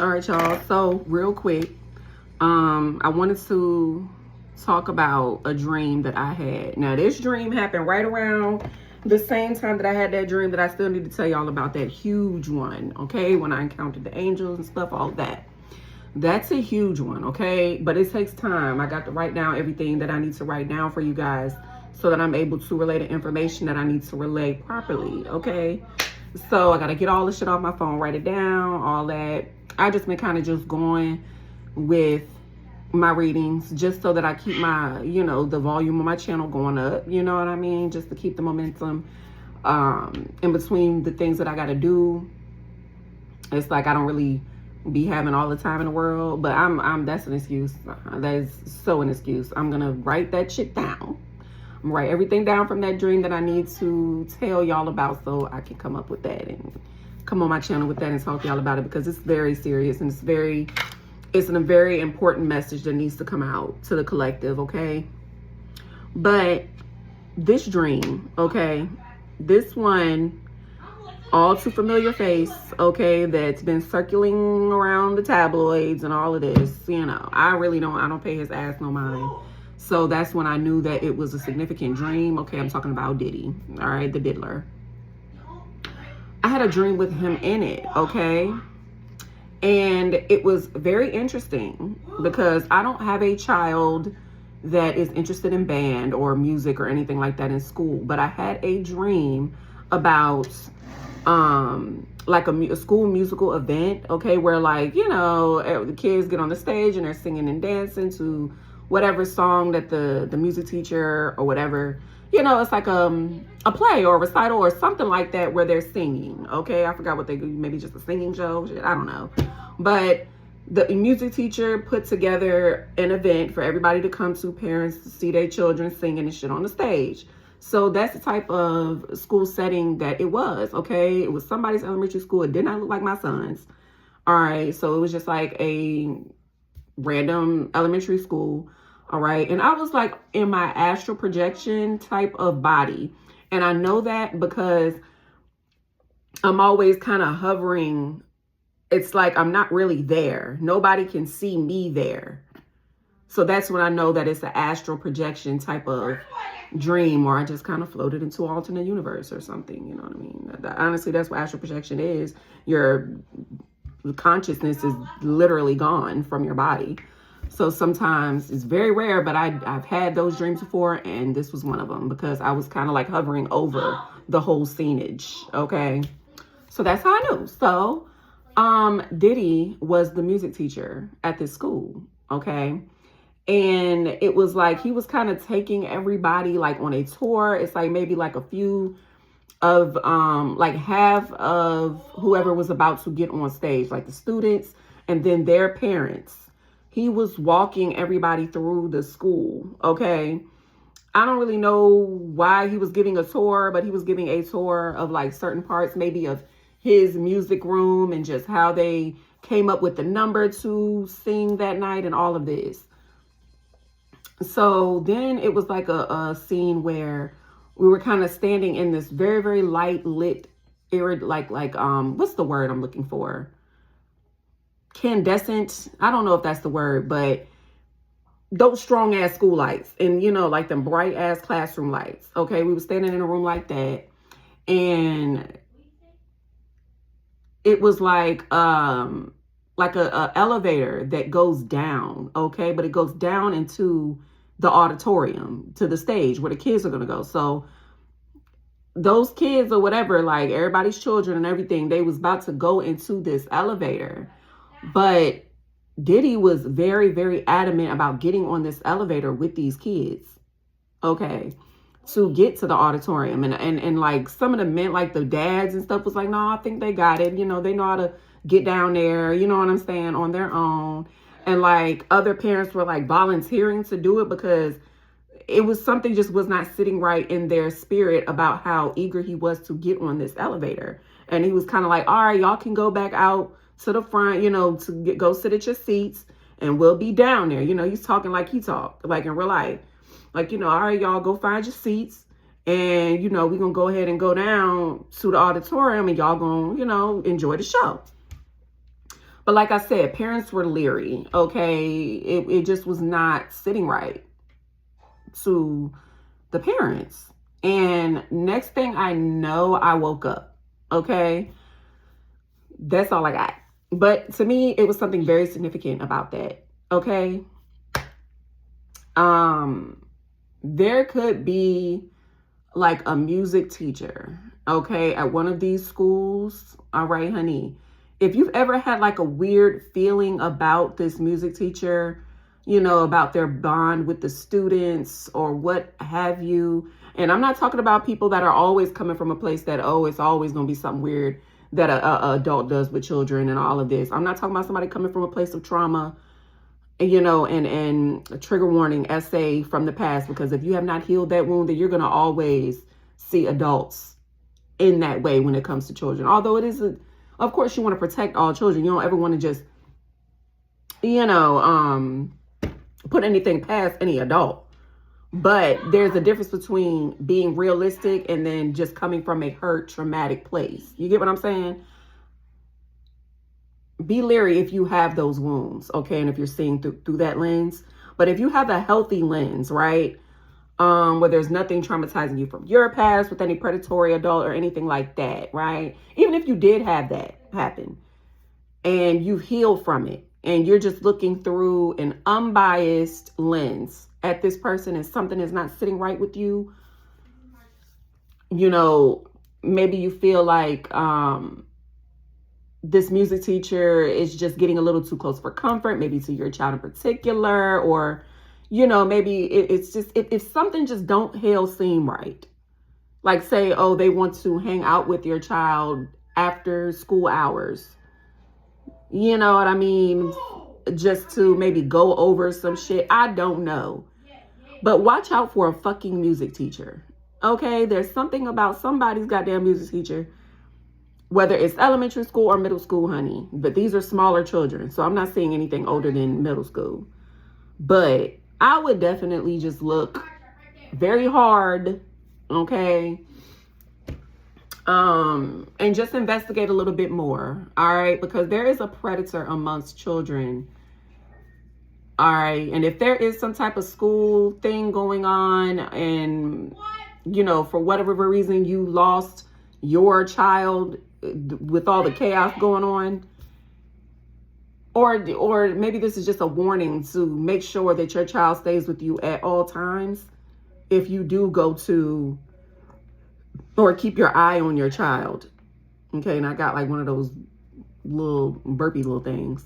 All right, y'all. So real quick, I wanted to talk about a dream that I had. Now, this dream happened right around the same time that I had that dream that I still need to tell y'all about, that huge one, okay? When I encountered the angels and stuff, all that. That's a huge one, okay? But it takes time. I got to write down everything that I need to write down for you guys so that I'm able to relay the information that I need to relay properly, okay? So I got to get all the shit off my phone, write it down, all that. I just been kind of just going with my readings just so that I keep my, the volume of my channel going up, you know what I mean? Just to keep the momentum in between the things that I got to do. It's like I don't really be having all the time in the world, but I'm that's an excuse. That is so an excuse. I'm gonna write that shit down. I'm gonna write everything down from that dream that I need to tell y'all about, so I can come up with that and come on my channel with that and talk to y'all about it, because it's very serious and it's a very important message that needs to come out to the collective, okay? But this dream, okay, this one, all too familiar face, okay, that's been circling around the tabloids and all of this, I don't pay his ass no mind. So that's when I knew that it was a significant dream. Okay, I'm talking about Diddy, all right, the diddler. I had a dream with him in it, okay? And it was very interesting because I don't have a child that is interested in band or music or anything like that in school, but I had a dream about like a school musical event, okay, where the kids get on the stage and they're singing and dancing to whatever song that the music teacher or whatever, it's like a play or a recital or something like that where they're singing, okay? I forgot what they do, maybe just a singing show, shit, I don't know. But the music teacher put together an event for everybody to come to, parents to see their children singing and shit on the stage. So that's the type of school setting that it was, okay? It was somebody's elementary school. It did not look like my son's. All right, so it was just like a random elementary school, all right? And I was like in my astral projection type of body. And I know that because I'm always kind of hovering. It's like I'm not really there. Nobody can see me there. So that's when I know that it's an astral projection type of dream, or I just kind of floated into an alternate universe or something, you know what I mean? Honestly, that's what astral projection is. Your consciousness is literally gone from your body. So sometimes it's very rare, but I've had those dreams before, and this was one of them because I was kind of like hovering over the whole scenage, okay? So that's how I knew. So Diddy was the music teacher at this school, okay? And it was like he was kind of taking everybody like on a tour. It's like maybe like a few of like half of whoever was about to get on stage, like the students and then their parents. He was walking everybody through the school, okay? I don't really know why he was giving a tour, but he was giving a tour of like certain parts maybe of his music room and just how they came up with the number to sing that night and all of this. So then it was like a scene where we were kind of standing in this very, very light lit area, like what's the word I'm looking for? Candescent. I don't know if that's the word, but those strong ass school lights and like them bright ass classroom lights. Okay, we were standing in a room like that, and it was like a elevator that goes down, okay? But it goes down into the auditorium, to the stage where the kids are going to go. So those kids or whatever, like everybody's children and everything, they was about to go into this elevator. But Diddy was very, very adamant about getting on this elevator with these kids, okay, to get to the auditorium. And like some of the men, like the dads and stuff, was like, no, I think they got it. They know how to get down there, you know what I'm saying, on their own. And like other parents were like volunteering to do it because it was something just was not sitting right in their spirit about how eager he was to get on this elevator. And he was kind of like, all right, y'all can go back out to the front, go sit at your seats and we'll be down there. He's talking like he talked, like in real life. Like, all right, y'all go find your seats. And, we're going to go ahead and go down to the auditorium and y'all going to, enjoy the show. But like I said, parents were leery, okay? It just was not sitting right to the parents. And next thing I know, I woke up, okay? That's all I got. But to me, it was something very significant about that, okay? There could be like a music teacher, okay, at one of these schools. All right, honey. If you've ever had like a weird feeling about this music teacher, you know, about their bond with the students or what have you. And I'm not talking about people that are always coming from a place that, oh, it's always going to be something weird that a adult does with children and all of this. I'm not talking about somebody coming from a place of trauma, you know, and a trigger warning essay from the past, because if you have not healed that wound, then you're going to always see adults in that way when it comes to children. Although it is, of course, you want to protect all children. You don't ever want to just, you know, put anything past any adult. But there's a difference between being realistic and then just coming from a hurt, traumatic place. You get what I'm saying? Be leery if you have those wounds, okay? And if you're seeing through that lens. But if you have a healthy lens, right? Where there's nothing traumatizing you from your past with any predatory adult or anything like that, right? Even if you did have that happen and you've healed from it and you're just looking through an unbiased lens at this person and something is not sitting right with you, you know, maybe you feel like this music teacher is just getting a little too close for comfort, maybe to your child in particular, or, you know, maybe it's just, if something just don't hell seem right, like say, oh, they want to hang out with your child after school hours, you know what I mean? Just to maybe go over some shit. I don't know. But watch out for a fucking music teacher. Okay? There's something about somebody's goddamn music teacher, whether it's elementary school or middle school, honey. But these are smaller children, so I'm not seeing anything older than middle school. But I would definitely just look very hard, okay? And just investigate a little bit more, all right? Because there is a predator amongst children, all right? And if there is some type of school thing going on and, you know, for whatever reason you lost your child with all the chaos going on, or maybe this is just a warning to make sure that your child stays with you at all times. If you do go to, or keep your eye on your child. Okay, and I got like one of those little burpy little things.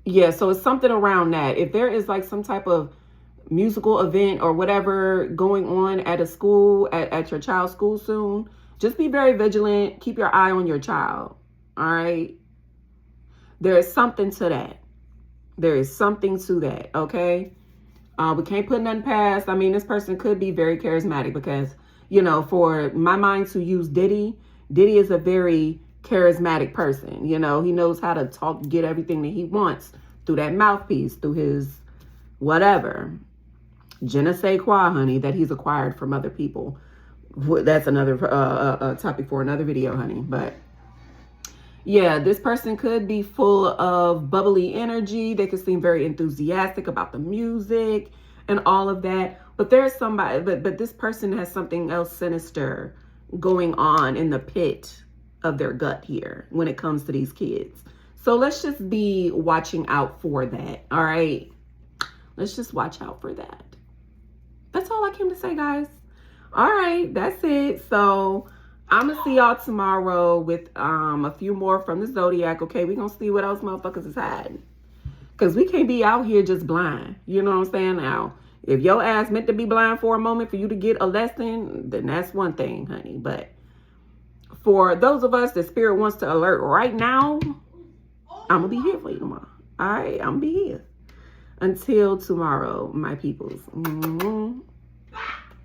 Yeah, so it's something around that. If there is like some type of musical event or whatever going on at a school, at your child's school soon, just be very vigilant. Keep your eye on your child. All right. There is something to that. There is something to that. Okay. We can't put nothing past. I mean, this person could be very charismatic because, you know, for my mind to use Diddy is a very charismatic person. You know, he knows how to talk, get everything that he wants through that mouthpiece, through his whatever. Je ne sais quoi, honey, that he's acquired from other people. That's another topic for another video, honey. But yeah, this person could be full of bubbly energy. They could seem very enthusiastic about the music and all of that. But there's somebody, but this person has something else sinister going on in the pit of their gut here when it comes to these kids. So let's just be watching out for that. All right. Let's just watch out for that. That's all I came to say, guys. All right. That's it. So I'm going to see y'all tomorrow with a few more from the Zodiac, okay? We're going to see what else motherfuckers is hiding. Because we can't be out here just blind. You know what I'm saying? Now, if your ass meant to be blind for a moment for you to get a lesson, then that's one thing, honey. But for those of us that Spirit wants to alert right now, I'm going to be here for you tomorrow. All right? I'm going to be here. Until tomorrow, my peoples.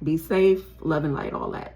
Be safe, love and light, all that.